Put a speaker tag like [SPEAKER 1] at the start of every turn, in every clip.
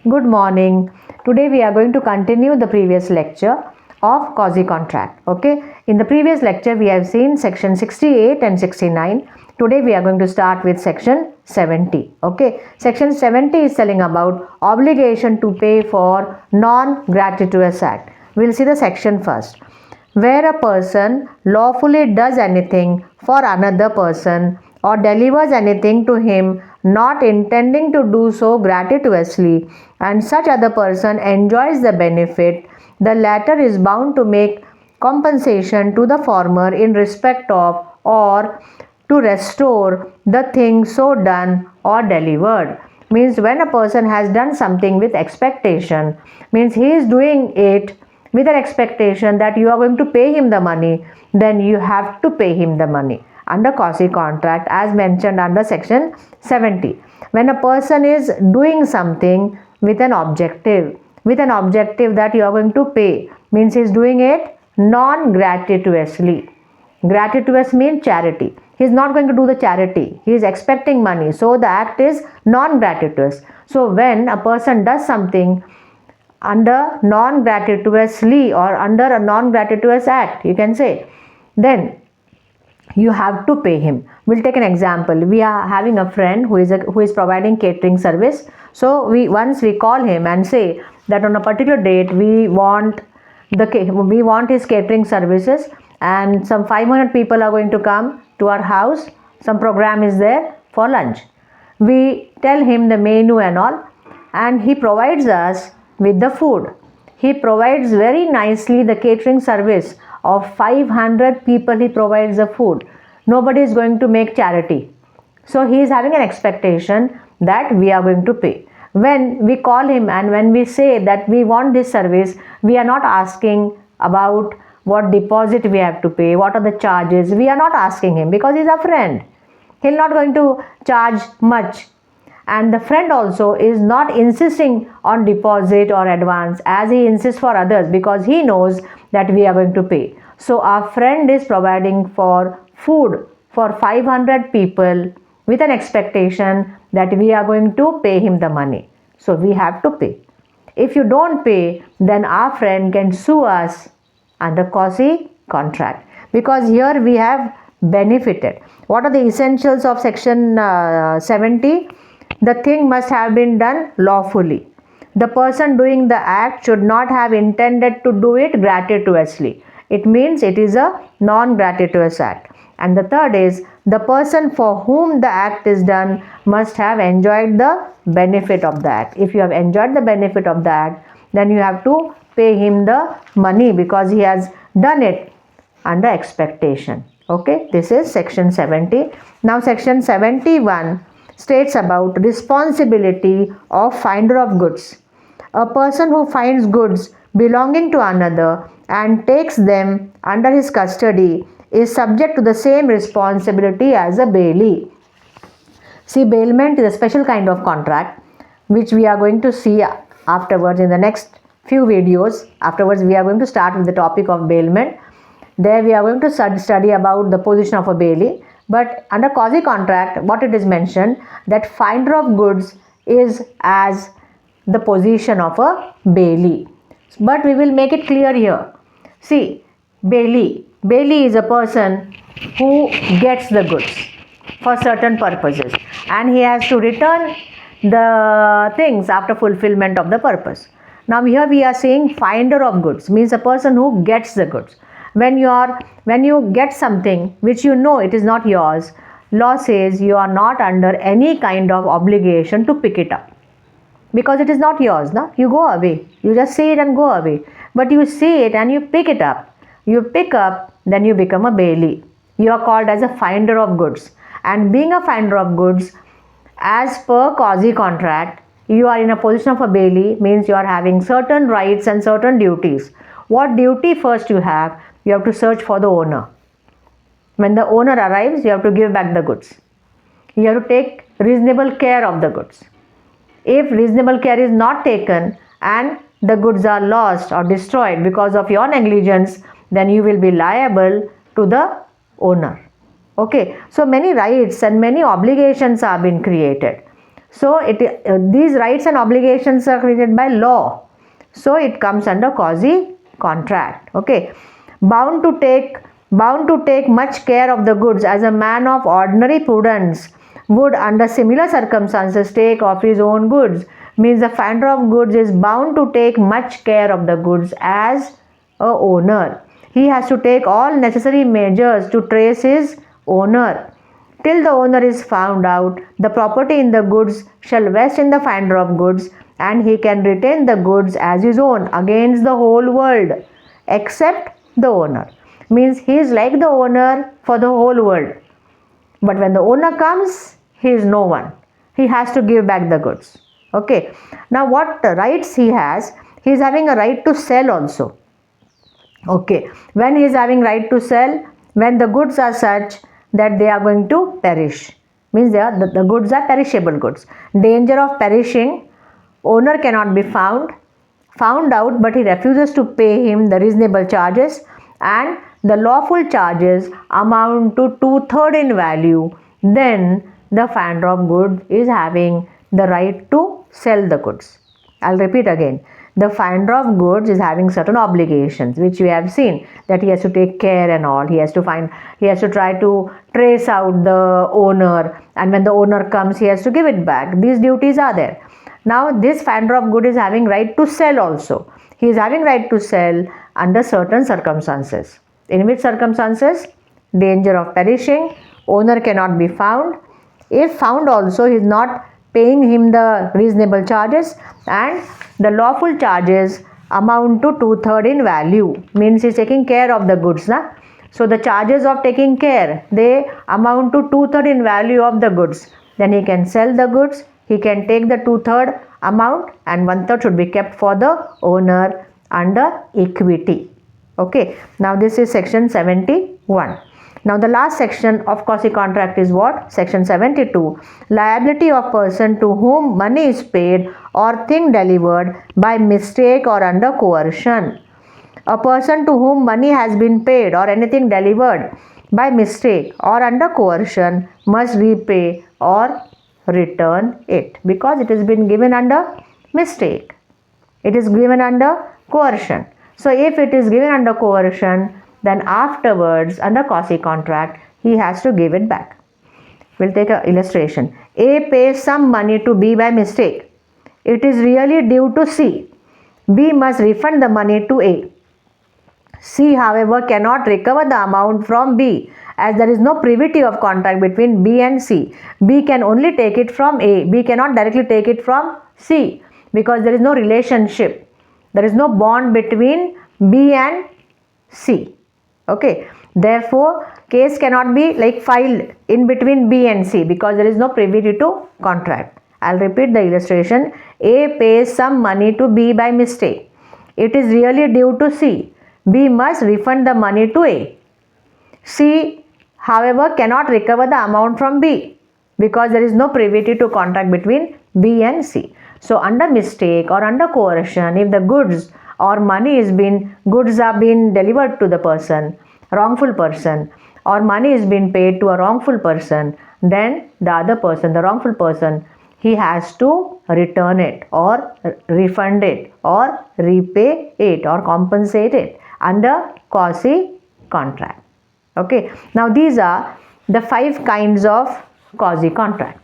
[SPEAKER 1] Good morning. Today we are going to continue the previous lecture of quasi contract. Okay. In the previous lecture we have seen section 68 and 69. Today we are going to start with section 70. Okay. Section 70 is telling about obligation to pay for non-gratuitous act. We'll see the section first. Where a person lawfully does anything for another person or delivers anything to him not intending to do so gratuitously, and such other person enjoys the benefit, the latter is bound to make compensation to the former in respect of or to restore the thing so done or delivered. Means when a person has done something with expectation, means he is doing it with an expectation that you are going to pay him the money, then you have to pay him the money under quasi contract as mentioned under section 70. When a person is doing something with an objective that you are going to pay, means he is doing it non-gratuitously. Gratuitous means charity. He is not going to do the charity. He is expecting money. So the act is non-gratuitous. So when a person does something under non-gratuitously or under a non-gratuitous act, you can say, then you have to pay him. We'll take an example. We are having a friend who is providing catering service. So once we call him and say that on a particular date we want his catering services, and some 500 people are going to come to our house. Some program is there for lunch. We tell him the menu and all, and he provides us with the food. He provides very nicely the catering service of 500 people. He provides the food. Nobody is going to make charity. So he is having an expectation that we are going to pay. When we call him and when we say that we want this service, we are not asking about what deposit we have to pay, what are the charges. We are not asking him because he is a friend. He is not going to charge much. And the friend also is not insisting on deposit or advance as he insists for others, because he knows that we are going to pay. So our friend is providing for food for 500 people with an expectation that we are going to pay him the money. So we have to pay. If you don't pay, then our friend can sue us under quasi contract, because here we have benefited. What are the essentials of section 70? The thing must have been done lawfully. The person doing the act should not have intended to do it gratuitously. It means it is a non-gratuitous act. And the third is, the person for whom the act is done must have enjoyed the benefit of the act. If you have enjoyed the benefit of the act, then you have to pay him the money because he has done it under expectation. Okay, this is section 70. Now section 71 states about responsibility of finder of goods. A person who finds goods belonging to another and takes them under his custody is subject to the same responsibility as a bailee. See, bailment is a special kind of contract which we are going to see afterwards in the next few videos. Afterwards we are going to start with the topic of bailment. There we are going to study about the position of a bailee. But under quasi contract, what it is mentioned, that finder of goods is as the position of a bailee. But we will make it clear here. See, bailee is a person who gets the goods for certain purposes, and he has to return the things after fulfillment of the purpose. Now here we are saying finder of goods, means a person who gets the goods. When you get something which you know it is not yours, law says you are not under any kind of obligation to pick it up, because it is not yours. No? You go away. You just see it and go away. But you see it and you pick it up. You pick up, then you become a bailee. You are called as a finder of goods. And being a finder of goods, as per quasi contract, you are in a position of a bailee, means you are having certain rights and certain duties. What duty first you have? You have to search for the owner. When the owner arrives, you have to give back the goods. You have to take reasonable care of the goods. If reasonable care is not taken and the goods are lost or destroyed because of your negligence, then you will be liable to the owner. Okay, so many rights and many obligations have been created. So these rights and obligations are created by law. So it comes under quasi contract. Okay. Bound to take much care of the goods as a man of ordinary prudence would under similar circumstances take of his own goods, means the finder of goods is bound to take much care of the goods as a owner. He has to take all necessary measures to trace his owner. Till the owner is found out, the property in the goods shall vest in the finder of goods, and he can retain the goods as his own against the whole world, except the owner. Means he is like the owner for the whole world. But when the owner comes, he is no one. He has to give back the goods. Okay. Now what rights he has? He is having a right to sell also. Okay. When he is having right to sell, when the goods are such that they are going to perish, means the goods are perishable goods. Danger of perishing, owner cannot be found out, but he refuses to pay him the reasonable charges, and the lawful charges amount to 2/3 in value, then the finder of goods is having the right to sell the goods. I'll repeat again. The finder of goods is having certain obligations, which we have seen, that he has to take care and all. He has to try to trace out the owner, and when the owner comes, he has to give it back. These duties are there. Now this finder of good is having right to sell also. He is having right to sell under certain circumstances. In which circumstances? Danger of perishing, owner cannot be found. If found also, he is not paying him the reasonable charges, and the lawful charges amount to 2/3 in value, means he is taking care of the goods. So the charges of taking care, they amount to 2/3 in value of the goods. Then he can sell the goods. He can take the 2/3 amount, and 1/3 should be kept for the owner under equity. Okay. Now this is section 71. Now the last section of quasi contract is what? Section 72. Liability of person to whom money is paid or thing delivered by mistake or under coercion. A person to whom money has been paid or anything delivered by mistake or under coercion must repay or return it, because it has been given under mistake. It is given under coercion. So if it is given under coercion, then afterwards under quasi contract he has to give it back. We'll take an illustration. A pays some money to B by mistake. It is really due to C. B must refund the money to A. C, however, cannot recover the amount from B, as there is no privity of contract between B and C. B can only take it from A. B cannot directly take it from C, because there is no relationship. There is no bond between B and C. Okay. Therefore, case cannot be like filed in between B and C, because there is no privity to contract. I'll repeat the illustration. A pays some money to B by mistake. It is really due to C. B must refund the money to A. C, however, cannot recover the amount from B, because there is no privity to contract between B and C. So under mistake or under coercion, if the goods or money goods are being delivered to the person, wrongful person, or money is being paid to a wrongful person, then the other person, the wrongful person, he has to return it or refund it or repay it or compensate it under quasi contract. Okay. Now these are the 5 kinds of quasi contract.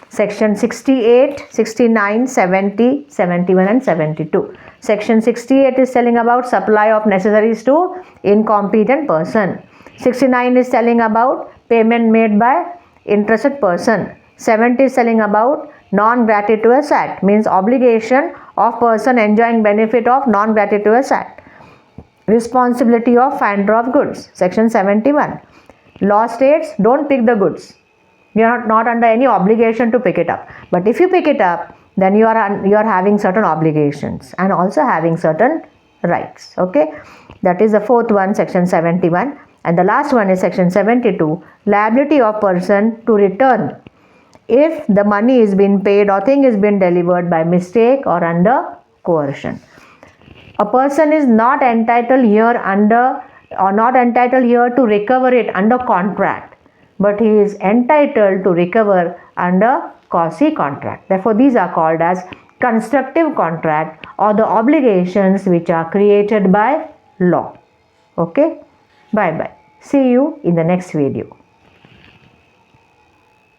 [SPEAKER 1] Section 68, 69, 70, 71 and 72. Section 68 is telling about supply of necessaries to incompetent person. 69 is telling about payment made by interested person. 70 is telling about non-gratuitous act, means obligation of person enjoying benefit of non-gratuitous act. Responsibility of finder of goods. Section 71. Law states, don't pick the goods. You are not under any obligation to pick it up. But if you pick it up, then you are having certain obligations and also having certain rights. Okay. That is the 4th one, section 71. And the last one is section 72. Liability of person to return if the money is being paid or thing is being delivered by mistake or under coercion. A person is not entitled here to recover it under contract, but he is entitled to recover under quasi contract. Therefore, these are called as constructive contract or the obligations which are created by law. Okay, bye bye. See you in the next video.